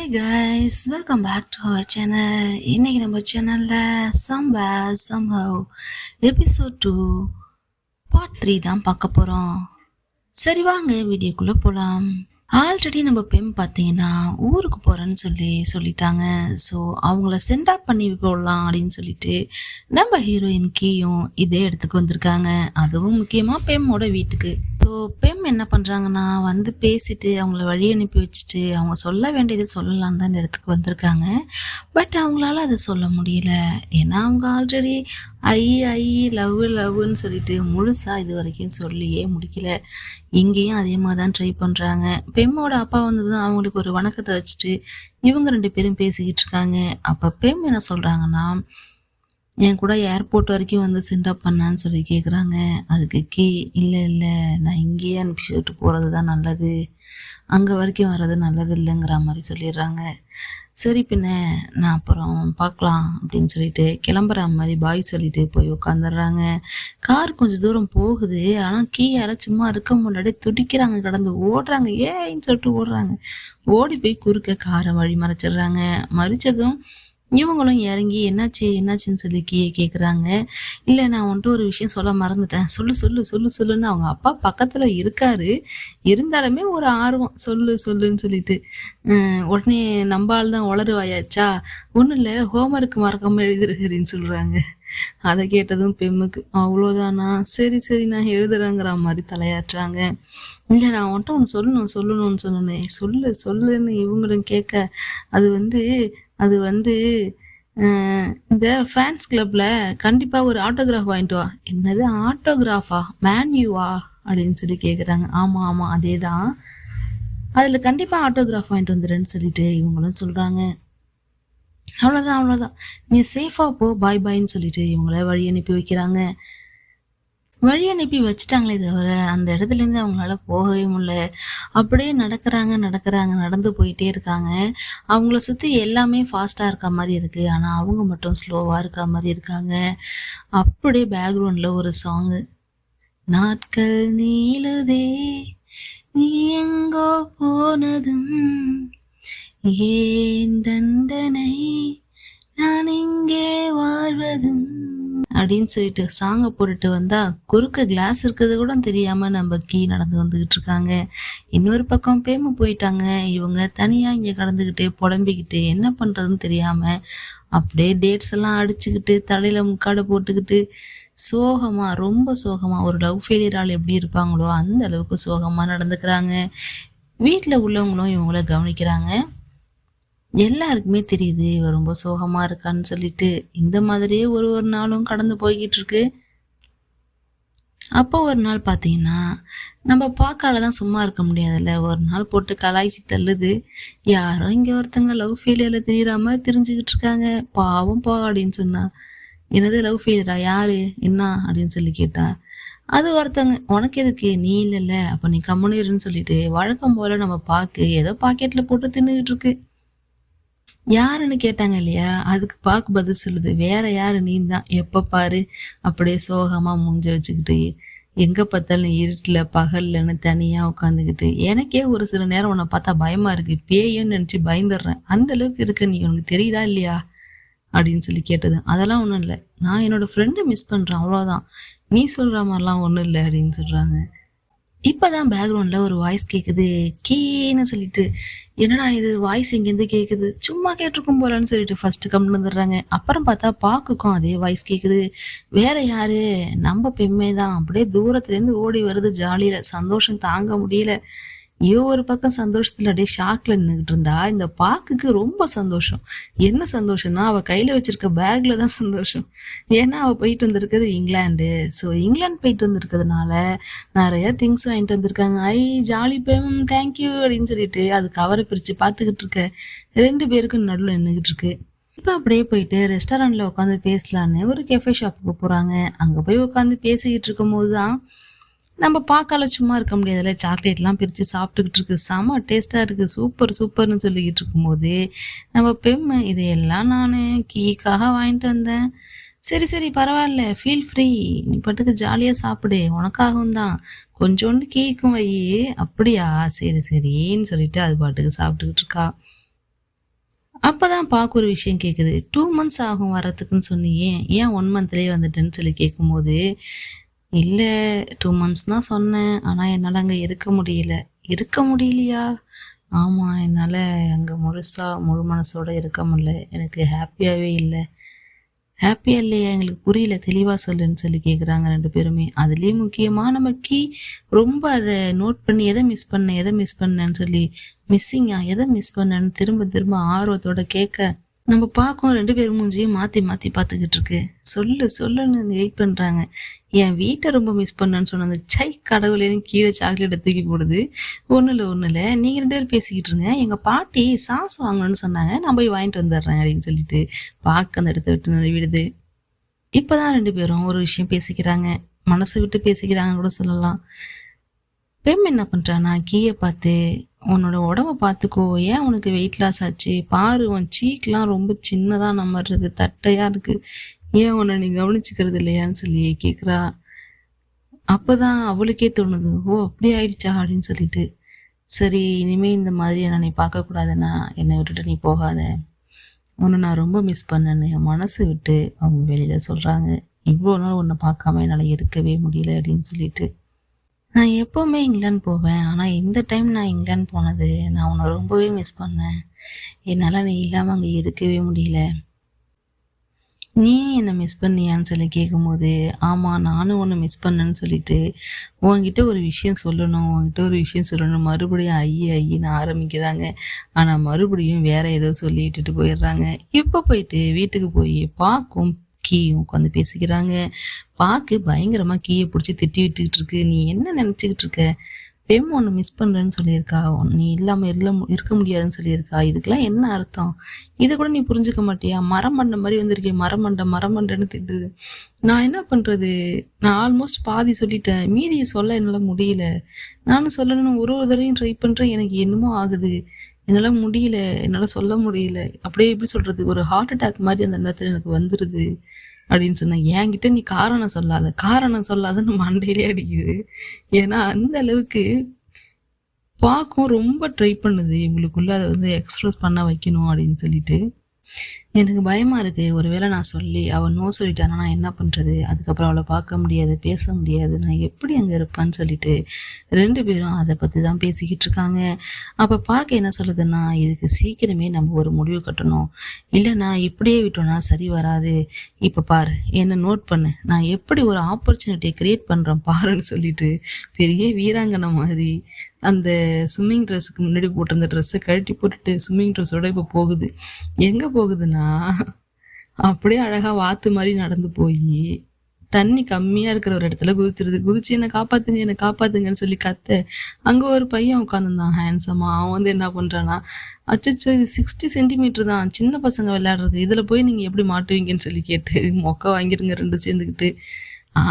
Hey guys, welcome back to our channel. இன்னைக்கு நம்ம சேனலில் சம்வேர் சம்ஹவ் எபிசோட் 2 பார்ட் 3 தான் பார்க்க போகிறோம். சரி வாங்க வீடியோக்குள்ளே போகலாம். ஆல்ரெடி நம்ம பெம் பார்த்தீங்கன்னா ஊருக்கு போகிறேன்னு சொல்லிட்டாங்க. ஸோ அவங்கள சென்ட் ஆஃப் பண்ணி போடலாம் அப்படின்னு சொல்லிட்டு நம்ம ஹீரோயின் கீயும் இதே இடத்துக்கு வந்திருக்காங்க. அதுவும் முக்கியமாக பெம்மோட வீட்டுக்கு. ஸோ பெம் என்ன பண்ணுறாங்கன்னா வந்து பேசிட்டு அவங்கள வழி அனுப்பி வச்சுட்டு அவங்க சொல்ல வேண்டியது சொல்லலான்னு தான் இந்த இடத்துக்கு வந்திருக்காங்க. பட் அவங்களால அதை சொல்ல முடியல. ஏன்னா அவங்க ஆல்ரெடி ஐ லவ்னு சொல்லிட்டு முழுசாக இது வரைக்கும் சொல்லியே முடிக்கல. இங்கேயும் அதே மாதிரி தான் ட்ரை பண்ணுறாங்க. பெம்மோட அப்பா வந்ததும் அவங்களுக்கு ஒரு வணக்கத்தை வச்சுட்டு இவங்க 2 பேரும் பேசிக்கிட்டு இருக்காங்க. அப்போ பெம் என்ன சொல்கிறாங்கன்னா, என் கூட ஏர்போர்ட் வரைக்கும் வந்து சென்டப் பண்ணான்னு சொல்லி கேட்குறாங்க. அதுக்கு கீ இல்லை நான் இங்கேயே அனுப்பிச்சுட்டு போகிறது தான் நல்லது, அங்கே வரைக்கும் வர்றது நல்லது இல்லைங்கிற மாதிரி சொல்லிடுறாங்க. சரி பின்ன நான் அப்புறம் பார்க்கலாம் அப்படின்னு சொல்லிட்டு கிளம்புற மாதிரி பாய் சொல்லிட்டு போய் உட்காந்துடுறாங்க. கார் கொஞ்சம் தூரம் போகுது. ஆனால் கீ யாரும் சும்மா இருக்க முன்னாடி துடிக்கிறாங்க, கடந்து ஓடுறாங்க, ஏன்னு சொல்லிட்டு ஓடுறாங்க. ஓடி போய் குறுக்க காரை வழி மறைச்சிடுறாங்க. மறிச்சதும் இவங்களும் இறங்கி என்னாச்சுன்னு சொல்லி கேட்குறாங்க. இல்லை நான் வந்துட்டு ஒரு விஷயம் சொல்ல மறந்துட்டேன், சொல்லுன்னு அவங்க அப்பா பக்கத்தில் இருக்காரு. இருந்தாலுமே ஒரு ஆர்வம் சொல்லுன்னு சொல்லிட்டு உடனே நம்பால் தான் உளறுவாயாச்சா, ஒன்றும் இல்லை ஹோம்ஒர்க் மறக்காமல் எழுதுறேன்னு சொல்கிறாங்க. அதை கேட்டதும் பெம்முக்கு அவ்வளோதானா, சரி நான் எழுதுறேங்கிற மாதிரி தலையாட்டுறாங்க. இல்லை நான் வந்துட்டு ஒன்று சொல்லணும்னு சொன்னேன், சொல்லுன்னு இவங்களும் கேட்க, அது வந்து இந்த ஃபேன்ஸ் கிளப்ல கண்டிப்பாக ஒரு ஆட்டோகிராஃப் வாங்கிட்டு வா. என்னது ஆட்டோகிராஃபா, மேன்யூவா அப்படின்னு சொல்லி கேட்குறாங்க. ஆமாம் அதே தான், அதில் கண்டிப்பாக ஆட்டோகிராஃப் வாங்கிட்டு வந்துடுறேன்னு சொல்லிட்டு இவங்களும் சொல்கிறாங்க. அவ்வளோதான் நீ சேஃபாக போ, பாய்ன்னு சொல்லிட்டு இவங்கள வழி அனுப்பி வைக்கிறாங்க. வழி அனுப்பி வச்சுட்டாங்களே தவிர அந்த இடத்துலேருந்து அவங்களால போகவே முடியல. அப்படியே நடந்து போயிட்டே இருக்காங்க. அவங்கள சுற்றி எல்லாமே ஃபாஸ்ட்டாக இருக்க மாதிரி இருக்குது, ஆனால் அவங்க மட்டும் ஸ்லோவாக இருக்க மாதிரி இருக்காங்க. அப்படியே பேக்ரவுண்டில் ஒரு சாங்கு, நாட்கள் நீளுதே நீ எங்கோ போனதும் ஏன் தண்டனை நான் இங்கே வாழ்வதும் அப்படின்னு சொல்லிட்டு சாங்கை போட்டுட்டு வந்தா குறுக்க கிளாஸ் இருக்கிறது கூட தெரியாம நம்ம கீ நடந்து வந்துகிட்டு இருக்காங்க. இன்னொரு பக்கம் பேமு போயிட்டாங்க. இவங்க தனியா இங்க கடந்துக்கிட்டு புலம்பிக்கிட்டு என்ன பண்றதுன்னு தெரியாம அப்படியே டேட்ஸ் எல்லாம் அடிச்சுக்கிட்டு தலையில முக்காடை போட்டுக்கிட்டு ரொம்ப சோகமா ஒரு லவ் ஃபெயிலியரால் எப்படி இருப்பாங்களோ அந்த அளவுக்கு சோகமா நடந்துக்கிறாங்க. வீட்டுல உள்ளவங்களும் இவங்கள கவனிக்கிறாங்க. எல்லாருக்குமே தெரியுது இவ ரொம்ப சோகமா இருக்கான்னு சொல்லிட்டு. இந்த மாதிரியே ஒரு நாளும் கடந்து போய்கிட்டு இருக்கு. அப்போ ஒரு நாள் பார்த்தீங்கன்னா நம்ம பார்க்காலதான் சும்மா இருக்க முடியாதுல்ல. ஒரு நாள் போட்டு கலாய்ச்சி தள்ளுது. யாரோ இங்கே ஒருத்தங்க லவ் ஃபெயிலியர்ல தெரியாம தெரிஞ்சுக்கிட்டு இருக்காங்க. பாவம் அப்படின்னு சொன்னா, என்னது லவ் ஃபெயிலியரா, யாரு என்ன அப்படின்னு சொல்லி கேட்டா, அது ஒருத்தங்க, உனக்கு எதுக்கு, நீ இல்லைல்ல அப்போ நீ கம்முனிருன்னு சொல்லிட்டு வழக்கம் போல நம்ம பாக்கு ஏதோ பாக்கெட்ல போட்டு தின்னுகிட்டு இருக்கு. யாருன்னு கேட்டாங்க இல்லையா, அதுக்கு பாக்கு பதில் சொல்லுது, வேற யாரு நீ தான், எப்ப பாரு அப்படியே சோகமா மூஞ்ச வச்சுக்கிட்டு எங்க பார்த்தாலும் இருட்டுல பகல்லன்னு தனியா உட்காந்துக்கிட்டு, எனக்கே ஒரு சில நேரம் உன்னை பார்த்தா பயமா இருக்கு, பேயன்னு நினைச்சு பயந்துடுறேன், அந்த அளவுக்கு இருக்க நீ, உனக்கு தெரியுதா இல்லையா அப்படின்னு சொல்லி கேட்டது. அதெல்லாம் ஒன்றும் இல்லை, நான் என்னோட ஃப்ரெண்டை மிஸ் பண்றேன் அவ்வளோதான், நீ சொல்ற மாதிரிலாம் ஒன்றும் இல்லை அப்படின்னு சொல்றாங்க. இப்போதான் பேக்ரவுண்ட்ல ஒரு வாய்ஸ் கேட்குது, கீன்னு சொல்லிட்டு. என்னடா இது வாய்ஸ் எங்கேருந்து கேட்குது, சும்மா கேட்டிருக்கும் போலன்னு சொல்லிட்டு ஃபர்ஸ்ட் கம்னு வந்துடுறாங்க. அப்புறம் பார்த்தா பாக்குக்கும் அதே வாய்ஸ் கேட்குது. வேற யாரு, நம்ம பெம்மே தான். அப்படியே தூரத்துலேருந்து ஓடி வருது, ஜாலியில சந்தோஷம் தாங்க முடியல. இவ ஒரு பக்கம் சந்தோஷத்துல அப்படியே ஷாக்ல நின்றுகிட்டு இருந்தா, இந்த பாக்குக்கு ரொம்ப சந்தோஷம். என்ன சந்தோஷம்னா அவ கையில வச்சிருக்க பேக்ல தான் சந்தோஷம். ஏன்னா அவ போயிட்டு வந்திருக்கிறது இங்கிலாந்து. ஸோ இங்கிலாந்து போயிட்டு வந்திருக்கிறதுனால நிறைய திங்ஸ் வாங்கிட்டு வந்திருக்காங்க. ஜாலி பேம், தேங்க்யூ அப்படின்னு சொல்லிட்டு அது கவரை பிரிச்சு பார்த்துக்கிட்டு இருக்க 2 பேருக்கும் நடுவில் நின்றுகிட்டு இருக்கு. இப்போ அப்படியே போயிட்டு ரெஸ்டாரண்ட்ல உட்காந்து பேசலான்னு ஒரு கெஃபே ஷாப்புக்கு போறாங்க. அங்க போய் உட்காந்து பேசிக்கிட்டு இருக்கும் போதுதான் நம்ம பார்க்கால சும்மா இருக்க முடியாதுல்ல, சாக்லேட்லாம் பிரித்து சாப்பிட்டுக்கிட்டு இருக்கு, செம்ம டேஸ்ட்டாக இருக்குது, சூப்பர்னு சொல்லிக்கிட்டு இருக்கும்போது நம்ம பெம்மு, இதையெல்லாம் நான் கீக்காக வாங்கிட்டு வந்தேன், சரி பரவாயில்ல, ஃபீல் ஃப்ரீ, நீ பாட்டுக்கு ஜாலியாக சாப்பிடு, உனக்காகவும் தான், கொஞ்சோண்டு கேக்கும் வை. அப்படியா, சரின்னு சொல்லிட்டு அது பாட்டுக்கு சாப்பிட்டுக்கிட்டு இருக்கா. அப்பதான் பாக்கு ஒரு விஷயம் கேக்குது. 2 மந்த்ஸ் ஆகும் வரதுக்குன்னு சொன்னியே, ஏன் 1 மந்த்லயே வந்துட்டேன்னு சொல்லி கேட்கும்போது, இல்ல 2 மந்த்ஸ் தான் சொன்னேன். ஆனா என்னால அங்க இருக்க முடியல. இருக்க முடியலையா? ஆமா, என்னால அங்க முழுசா முழு மனசோட இருக்க முடியல. எனக்கு ஹாப்பியாவே இல்ல. ஹாப்பியா இல்லையா? எங்களுக்கு புரியல. தெளிவா சொல்லுன்னு சொல்லி கேட்குறாங்க 2 பேருமே. அதுலயும் முக்கியமா நம்ம ரொம்ப அத நோட் பண்ணி எத மிஸ் பண்ணேன், எத மிஸ் பண்ணேன்னு சொல்லி எத மிஸ் பண்ணேன்னு திரும்ப திரும்ப ஆர்வத்தோட கேட்க, நம்ம பார்க்கவும் 2 பேர் மூஞ்சியும் மாத்தி மாத்தி பார்த்துக்கிட்டு இருக்கு. சொல்லு சொல்லுன்னு வெயிட் பண்றாங்க. என் வீட்டை ரொம்ப மிஸ் பண்ணேன்னு சொன்னது. சை கடவுளேன்னு கீழே சாக்லேட்டை தூக்கி போடுது. ஒண்ணுல நீங்க 2 பேரும் பேசிக்கிட்டு இருங்க. எங்க பாட்டி சாஸ் வாங்கணும்னு சொன்னாங்க. நான் போய் வாங்கிட்டு வந்துடுறேன் அப்படின்னு சொல்லிட்டு பாக்கு அந்த இடத்த விட்டு விடுது. இப்பதான் 2 பேரும் ஒரு விஷயம் பேசிக்கிறாங்க. மனசை விட்டு பேசிக்கிறாங்கன்னு கூட சொல்லலாம். பெண் என்ன பண்றானா, கீயை பார்த்து, உன்னோட உடம்ப பார்த்துக்கோ, ஏன் உனக்கு வெயிட் லாஸ் ஆச்சு பாரு, உன் சீக்லாம் ரொம்ப சின்னதான மாதிரி இருக்கு, தட்டையா இருக்கு, ஏன் உன்னை நீ கவனிச்சுக்கிறது இல்லையான்னு சொல்லி கேக்குறா. அப்பதான் அவளுக்கே தோணுது, ஓ அப்படி ஆயிடுச்சா அப்படின்னு சொல்லிட்டு, சரி இனிமே இந்த மாதிரி என்ன நீ பார்க்க கூடாதுன்னா என்னை விட்டுட்டு நீ போகாத, உன்னை நான் ரொம்ப மிஸ் பண்ணேன்னு என் மனசு விட்டு அவங்க வெளியில சொல்றாங்க. இவ்வளோ நாள் உன்னை பார்க்காம என்னால் இருக்கவே முடியல அப்படின்னு சொல்லிட்டு. நான் எப்போவுமே இங்கிலாந்து போவேன். ஆனால் இந்த டைம் நான் இங்கிலாந்து போனது நான் உன்னை ரொம்பவே மிஸ் பண்ணேன். என்னால் நீ இல்லாமல் அங்கே இருக்கவே முடியல. நீ என்னை மிஸ் பண்ணியான்னு சொல்லி கேட்கும்போது, ஆமாம் நானும் உன்னை மிஸ் பண்ணேன்னு சொல்லிட்டு, உன்கிட்ட ஒரு விஷயம் சொல்லணும் மறுபடியும் ஐயின்னு ஆரம்பிக்கிறாங்க. ஆனால் மறுபடியும் வேற ஏதோ சொல்லி விட்டுட்டு போயிடுறாங்க. இப்போ போயிட்டு வீட்டுக்கு போய் பாக்கும் கீயும் உட்காந்து பேசிக்கிறாங்க. பாக்கு பயங்கரமா கீயை பிடிச்சி திட்டி விட்டுக்கிட்டு இருக்கு. நீ என்ன நினைச்சுக்கிட்டு இருக்க? பெம் ஒன்று மிஸ் பண்றேன்னு சொல்லியிருக்கா, நீ இல்லாம இருக்க முடியாதுன்னு சொல்லியிருக்கா, இதுக்கெல்லாம் என்ன அர்த்தம்? இதை கூட நீ புரிஞ்சுக்க மாட்டியா? மரமண்டை மாதிரி வந்திருக்கேன், மரமண்டைன்னு திட்டுது. நான் என்ன பண்றது? நான் ஆல்மோஸ்ட் பாதி சொல்லிட்டேன், மீதியை சொல்ல என்னால முடியல. நானும் சொல்லணும்னு ஒரு தடவையும் ட்ரை பண்றேன், எனக்கு என்னமோ ஆகுது, என்னால முடியல, என்னால சொல்ல முடியல. அப்படியே எப்படி சொல்றது, ஒரு ஹார்ட் அட்டாக் மாதிரி அந்த நேரத்துல எனக்கு வந்துருது அப்படின்னு சொன்னேன். என்கிட்ட நீ காரணம் சொல்லாதன்னு மண்டையிலே அடிக்குது. ஏன்னா அந்த அளவுக்கு பாக்கும் ரொம்ப ட்ரை பண்ணுது இவங்களுக்குள்ள அதை வந்து எக்ஸ்பிரஸ் பண்ண வைக்கணும் அப்படின்னு சொல்லிட்டு. எனக்கு பயமா இருக்கு, ஒருவேளை நான் சொல்லி அவள் நோ சொல்லிட்டானா நான் என்ன பண்றது? அதுக்கப்புறம் அவளை பார்க்க முடியாது, பேச முடியாது, நான் எப்படி அங்க இருப்பான்னு சொல்லிட்டு 2 பேரும் அதை பத்தி தான் பேசிக்கிட்டு இருக்காங்க. அப்ப பார்க்க என்ன சொல்லுதுன்னா, இதுக்கு சீக்கிரமே நம்ம ஒரு முடிவு கட்டணும், இல்லைன்னா இப்படியே விட்டோம்னா சரி வராது. இப்ப பாரு, என்ன நோட் பண்ணு, நான் எப்படி ஒரு ஆப்பர்ச்சுனிட்டியை கிரியேட் பண்றேன் பாருன்னு சொல்லிட்டு பெரிய வீராங்கனை மாதிரி அந்த ஸ்விம்மிங் ட்ரெஸ்ஸுக்கு முன்னாடி போட்டிருந்த ட்ரெஸ்ஸை கழட்டி போட்டுட்டு ஸ்விம்மிங் ட்ரெஸ்ஸோட இப்போ போகுது. எங்க போகுதுன்னா, அப்படியே அழகா வாத்து மாதிரி நடந்து போய் தண்ணி கம்மியா இருக்கிற ஒரு இடத்துல குதிச்சிருது. குதிச்சு என்ன காப்பாத்துங்கன்னு சொல்லி கத்த, அங்க ஒரு பையன் உட்காந்துருந்தான் ஹேண்ட்ஸமா. அவன் வந்து என்ன பண்றானா, அச்சச்சோ இது 60 சென்டிமீட்டர் தான், சின்ன பசங்க விளையாடுறது, இதுல போய் நீங்க எப்படி மாட்டுவீங்கன்னு சொல்லி கேட்டு மொக்க வாங்கிருங்க 2 சேர்ந்துக்கிட்டு.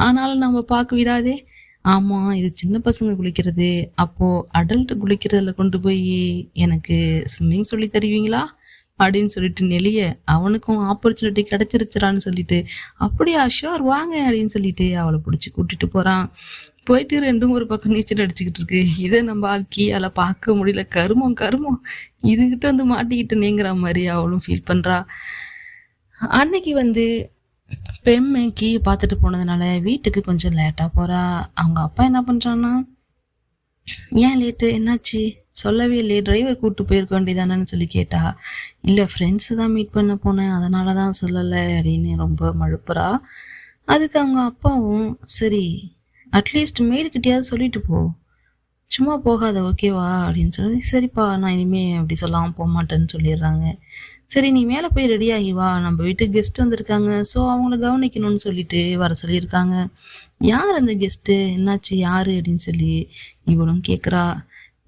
ஆனாலும் நம்ம பார்க்க விடாதே, ஆமா இது சின்ன பசங்க குளிக்கிறது, அப்போ அடல்ட் குளிக்கிறதுல கொண்டு போய் எனக்கு ஸ்விம்மிங் சொல்லி தருவீங்களா அப்படின்னு சொல்லிட்டு நெளிய, அவனுக்கும் ஆப்பர்ச்சுனிட்டி கிடைச்சிருச்சுறான்னு சொல்லிட்டு, அப்படியா ஷோர் வாங்க அப்படின்னு சொல்லிட்டு அவளை பிடிச்சி கூட்டிட்டு போறான். போயிட்டு 2 ஒரு பக்கம் நீச்சல் அடிச்சுக்கிட்டு இருக்கு. இதை நம்ம கீயால பார்க்க முடியல. கருமம் இதுகிட்ட வந்து மாட்டிக்கிட்டு நீங்கிற மாதிரி அவளும் ஃபீல் பண்றா. அன்னைக்கு வந்து பெண்ணு கீயை பார்த்துட்டு போனதுனால வீட்டுக்கு கொஞ்சம் லேட்டா போறா. அவங்க அப்பா என்ன பண்றான்னா, ஏன் லேட்டு, என்னாச்சு சொல்லவே இல்லையே, டிரைவர் கூப்பிட்டு போயிருக்க வேண்டியதானு சொல்லி கேட்டா, இல்லை ஃப்ரெண்ட்ஸு தான் மீட் பண்ண போனேன், அதனால தான் சொல்லலை அப்படின்னு ரொம்ப மழுப்புறா. அதுக்கு அவங்க அப்பாவும், சரி அட்லீஸ்ட் மேடுக்கிட்டையாவது சொல்லிட்டு போ, சும்மா போகாத ஓகேவா அப்படின்னு சொல்லி, சரிப்பா நான் இனிமே அப்படி சொல்லாமல் போக மாட்டேன்னு சொல்லிடுறாங்க. சரி நீ மேலே போய் ரெடி ஆகி வா, நம்ம வீட்டுக்கு கெஸ்ட் வந்திருக்காங்க, ஸோ அவங்கள கவனிக்கணும்னு சொல்லிட்டு வர சொல்லியிருக்காங்க. யார் அந்த கெஸ்ட்டு, என்னாச்சு யாரு அப்படின்னு சொல்லி இவளும் கேட்குறா.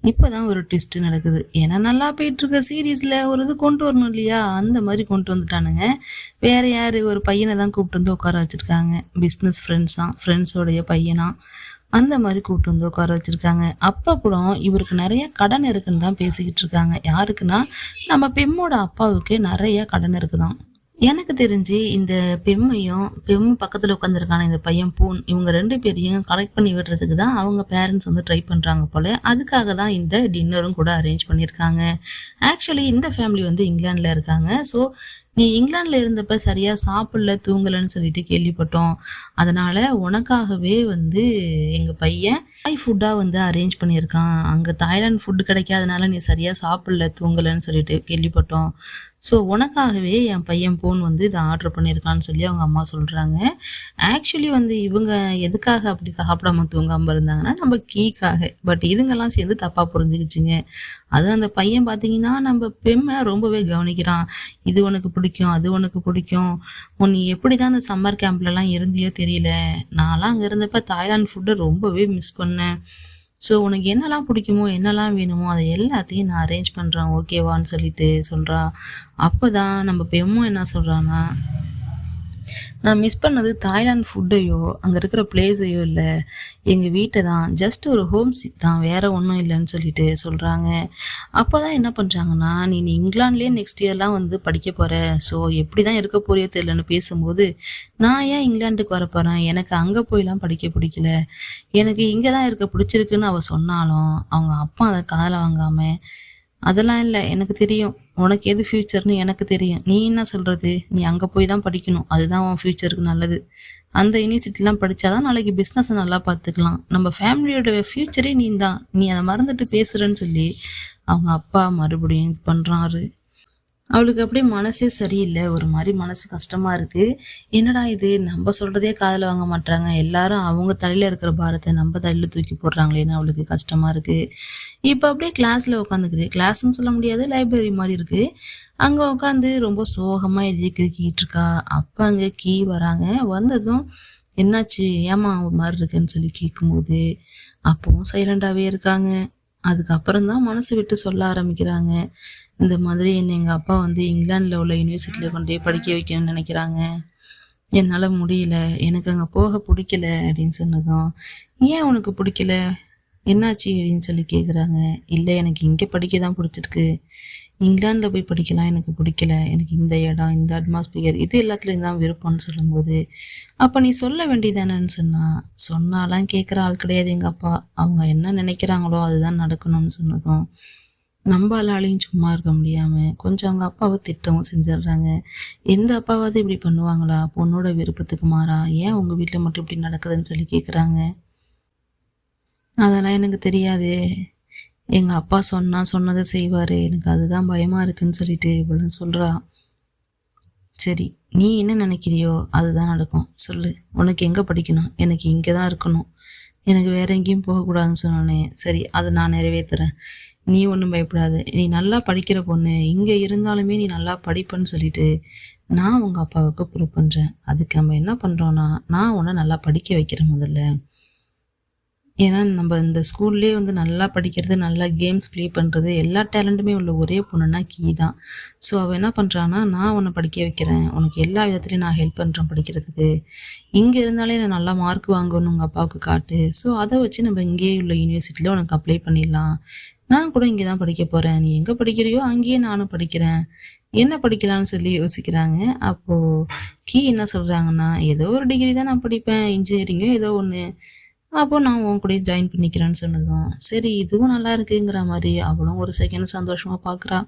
இப்போதான் ஒரு ட்விஸ்ட் நடக்குது. ஏன்னா நல்லா போயிட்டு இருக்க சீரீஸ்ல ஒரு இது கொண்டு வரணும் இல்லையா, அந்த மாதிரி கொண்டு வந்துட்டானுங்க. வேற யாரு, ஒரு பையனை தான் கூப்பிட்டு வந்து உட்கார வச்சிருக்காங்க. பிஸ்னஸ் ஃப்ரெண்ட்ஸோடைய பையனா, அந்த மாதிரி கூப்பிட்டு வந்து உட்கார வச்சிருக்காங்க. அப்பா கூட இவருக்கு நிறைய கடன் இருக்குன்னு தான் பேசிக்கிட்டு இருக்காங்க. யாருக்குன்னா, நம்ம பெம்மோட அப்பாவுக்கு நிறைய கடன் இருக்குதான். எனக்கு தெரிஞ்சு இந்த பெம்மு பக்கத்துல உட்காந்துருக்கான இந்த பையன் பூன், இவங்க 2 பேரையும் கலெக்ட் பண்ணி விடுறதுக்கு தான் அவங்க பேரண்ட்ஸ் வந்து ட்ரை பண்றாங்க போல. அதுக்காக தான் இந்த டின்னரும் கூட அரேஞ்ச் பண்ணியிருக்காங்க. ஆக்சுவலி இந்த ஃபேமிலி வந்து இங்கிலாந்துல இருக்காங்க. ஸோ நீ இங்கிலாந்துல இருந்தப்ப சரியா சாப்பிடல, தூங்கலன்னு சொல்லிட்டு கேள்விப்பட்டோம். அதனால உனக்காகவே வந்து எங்க பையன் தாய் ஃபுட்டா வந்து அரேஞ்ச் பண்ணியிருக்கான். அங்க தாய்லாந்து ஃபுட் கிடைக்காதனால நீ சரியா சாப்பிடல, தூங்கலன்னு சொல்லிட்டு கேள்விப்பட்டோம். ஸோ உனக்காகவே என் பையன் போன் வந்து இதை ஆர்டர் பண்ணியிருக்கான்னு சொல்லி அவங்க அம்மா சொல்கிறாங்க. ஆக்சுவலி வந்து இவங்க எதுக்காக அப்படி சாப்பிடாம தூங்காமல் இருந்தாங்கன்னா நம்ம கீக்காக. பட் இதுங்கெல்லாம் சேர்ந்து தப்பாக புரிஞ்சுக்கிச்சுங்க. அது அந்த பையன் பார்த்தீங்கன்னா நம்ம பெம்மை ரொம்பவே கவனிக்கிறான். இது உனக்கு பிடிக்கும், அது உனக்கு பிடிக்கும், நீ எப்படி தான் அந்த சம்மர் கேம்ப்லலாம் இருந்தியோ தெரியல, நான்லாம் அங்கே இருந்தப்போ தாய்லாந்து ஃபுட்டை ரொம்பவே மிஸ் பண்ணேன். ஸோ உனக்கு என்னெல்லாம் பிடிக்குமோ என்னெல்லாம் வேணுமோ அதை எல்லாத்தையும் நான் அரேஞ்ச் பண்ணுறேன், ஓகேவான்னு சொல்லிட்டு சொல்கிறா. அப்போ தான் நம்ம பெம்மும் என்ன சொல்கிறான்னா, நான் மிஸ் பண்ணது தாய்லாந்து ஃபுட்டையோ அங்கே இருக்கிற பிளேஸையோ இல்லை, எங்கள் வீட்டை தான், ஜஸ்ட் ஒரு ஹோம் சிக் தான், வேற ஒன்றும் இல்லைன்னு சொல்லிட்டு சொல்கிறாங்க. அப்போ தான் என்ன பண்ணுறாங்கன்னா, நீ இங்கிலாந்துலேயே நெக்ஸ்ட் இயர்லாம் வந்து படிக்க போகிற, ஸோ எப்படி தான் இருக்க போறியோ தெரியலன்னு பேசும்போது, நான் ஏன் இங்கிலாந்துக்கு வர போகிறேன், எனக்கு அங்கே போயெலாம் படிக்க பிடிக்கல, எனக்கு இங்கே தான் இருக்க பிடிச்சிருக்குன்னு அவள் சொன்னாலும் அவங்க அப்பா அதை காதில் வாங்காமல், அதெல்லாம் இல்லை, எனக்கு தெரியும் உனக்கு எது ஃப்யூச்சர்னு எனக்கு தெரியும், நீ என்ன சொல்கிறது, நீ அங்கே போய் தான் படிக்கணும், அதுதான் உன் ஃப்யூச்சருக்கு நல்லது, அந்த யூனிவர்சிட்டிலாம் படித்தாதான் நாளைக்கு பிஸ்னஸை நல்லா பார்த்துக்கலாம், நம்ம ஃபேமிலியோட ஃப்யூச்சரே நீ தான், நீ அதை மறந்துட்டு பேசுகிறேன்னு சொல்லி அவங்க அப்பா மறுபடியும் இது பண்ணுறாரு. அவளுக்கு அப்படியே மனசே சரியில்லை, ஒரு மாதிரி மனசு கஷ்டமா இருக்கு. என்னடா இது, நம்ம சொல்றதே காதில் வாங்க மாட்டாங்க, எல்லாரும் அவங்க தலையில இருக்கிற பாரத்தை நம்ம தலையில தூக்கி போடுறாங்களேன்னு அவளுக்கு கஷ்டமா இருக்கு. இப்போ அப்படியே கிளாஸ்ல உட்காந்துக்குது, கிளாஸ்ன்னு சொல்ல முடியாது, லைப்ரரி மாதிரி இருக்கு. அங்க உட்காந்து ரொம்ப சோகமா எதிர்க்கிட்டு இருக்கா. அப்ப அங்க கீ வராங்க. வந்ததும் என்னாச்சு, ஏமா ஒரு மாதிரி இருக்குன்னு சொல்லி கேட்கும்போது அப்பவும் சைலண்டாவே இருக்காங்க. அதுக்கப்புறம் தான் மனசு விட்டு சொல்ல ஆரம்பிக்கிறாங்க. இந்த மாதிரி என்னை எங்கள் அப்பா வந்து இங்கிலாண்டில் உள்ள யூனிவர்சிட்டியில் கொண்டு போய் படிக்க வைக்கணும்னு நினைக்கிறாங்க, என்னால் முடியல, எனக்கு அங்கே போக பிடிக்கல அப்படின்னு சொன்னதும், ஏன் உனக்கு பிடிக்கல, என்னாச்சு அப்படின்னு சொல்லி கேட்குறாங்க. இல்லை, எனக்கு இங்கே படிக்க தான் பிடிச்சிருக்கு, இங்கிலாண்டில் போய் படிக்கலாம் எனக்கு பிடிக்கல, எனக்கு இந்த இடம், இந்த அட்மாஸ்பியர், இது எல்லாத்துலேயும் தான் விருப்பம்னு சொல்லும்போது, அப்போ நீ சொல்ல வேண்டியதானேன்னு சொன்னாலாம் கேட்குற ஆள் கிடையாது எங்கள் அப்பா, அவங்க என்ன நினைக்கிறாங்களோ அதுதான் நடக்கணும்னு சொன்னதும், நம்மளாலையும் சும்மா இருக்க முடியாமல் கொஞ்சம் அவங்க அப்பாவை திட்டவும் செஞ்சிடுறாங்க. எந்த அப்பாவாவது இப்படி பண்ணுவாங்களா, பொண்ணோட விருப்பத்துக்கு மாறா, ஏன் உங்கள் வீட்டில் மட்டும் இப்படி நடக்குதுன்னு சொல்லி கேட்குறாங்க. அதெல்லாம் எனக்கு தெரியாது, எங்கள் அப்பா சொன்னதை செய்வார், எனக்கு அதுதான் பயமாக இருக்குன்னு சொல்லிட்டு இவ்வளோ சொல்கிறா. சரி, நீ என்ன நினைக்கிறியோ அதுதான் நடக்கும், சொல்லு, உனக்கு எங்கே படிக்கணும், எனக்கு இங்கே தான் இருக்கணும், எனக்கு வேற எங்கேயும் போகக்கூடாதுன்னு சொன்னோன்னே, சரி அதை நான் நிறைவேற்றுறேன், நீ ஒன்றும் பயப்படாது, நீ நல்லா படிக்கிற பொண்ணு, இங்கே இருந்தாலுமே நீ நல்லா படிப்பேன்னு சொல்லிட்டு நான் உங்கள் அப்பாவுக்கு ப்ரூவ் பண்ணுறேன். அதுக்கு நம்ம என்ன பண்ணுறோன்னா, நான் உன்னை நல்லா படிக்க வைக்கிறேன் முதல்ல. ஏன்னா நம்ம இந்த ஸ்கூல்லேயே வந்து நல்லா படிக்கிறது, நல்லா கேம்ஸ் ப்ளே பண்ணுறது, எல்லா டேலண்ட்டுமே உள்ள ஒரே பொண்ணுன்னா கீ தான். ஸோ அவள் என்ன பண்ணுறான்னா, நான் உன்னை படிக்க வைக்கிறேன், உனக்கு எல்லா விதத்துலையும் நான் ஹெல்ப் பண்ணுறேன் படிக்கிறதுக்கு, இங்கே இருந்தாலே நான் நல்லா மார்க் வாங்கணும்னு உங்கள் அப்பாவுக்கு காட்டு, ஸோ அதை வச்சு நம்ம இங்கேயே உள்ள யூனிவர்சிட்டியில் உனக்கு அப்ளை பண்ணிடலாம், நான் கூட இங்கே தான் படிக்க போகிறேன், நீ எங்கே படிக்கிறியோ அங்கேயே நானும் படிக்கிறேன், என்ன படிக்கலான்னு சொல்லி யோசிக்கிறாங்க. அப்போது கீ என்ன சொல்கிறாங்கன்னா, ஏதோ ஒரு டிகிரி தான் நான் படிப்பேன், இன்ஜினியரிங்கோ ஏதோ ஒன்று, அப்போ நான் உன் கூட ஜாயின் பண்ணிக்கிறேன்னு சொன்னதும், சரி இதுவும் நல்லா இருக்குங்கிற மாதிரி அவளும் ஒரு செகண்ட் சந்தோஷமாக பார்க்குறா.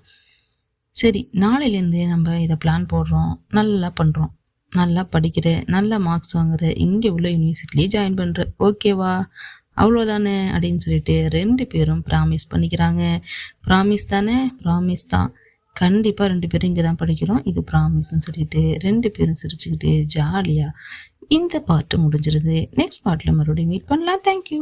சரி, நாளையிலேருந்து நம்ம இதை பிளான் போடுறோம், நல்லா பண்ணுறோம், நல்லா படிக்கிற, நல்ல மார்க்ஸ் வாங்குற, இங்கே உள்ள யூனிவர்சிட்டிலேயே ஜாயின் பண்ணுற, ஓகேவா, அவ்வளோதானே அப்படின்னு சொல்லிட்டு 2 பேரும் ப்ராமிஸ் பண்ணிக்கிறாங்க. ப்ராமிஸ் தானே, ப்ராமிஸ் தான், கண்டிப்பாக 2 பேரும் இங்கே தான் படிக்கிறோம், இது ப்ராமிஸ்ன்னு சொல்லிட்டு 2 பேரும் சிரிச்சுக்கிட்டு ஜாலியாக இந்த பார்ட்டு முடிஞ்சிருது. நெக்ஸ்ட் பார்ட்டில் மறுபடியும் மீட் பண்ணலாம். தேங்க்யூ.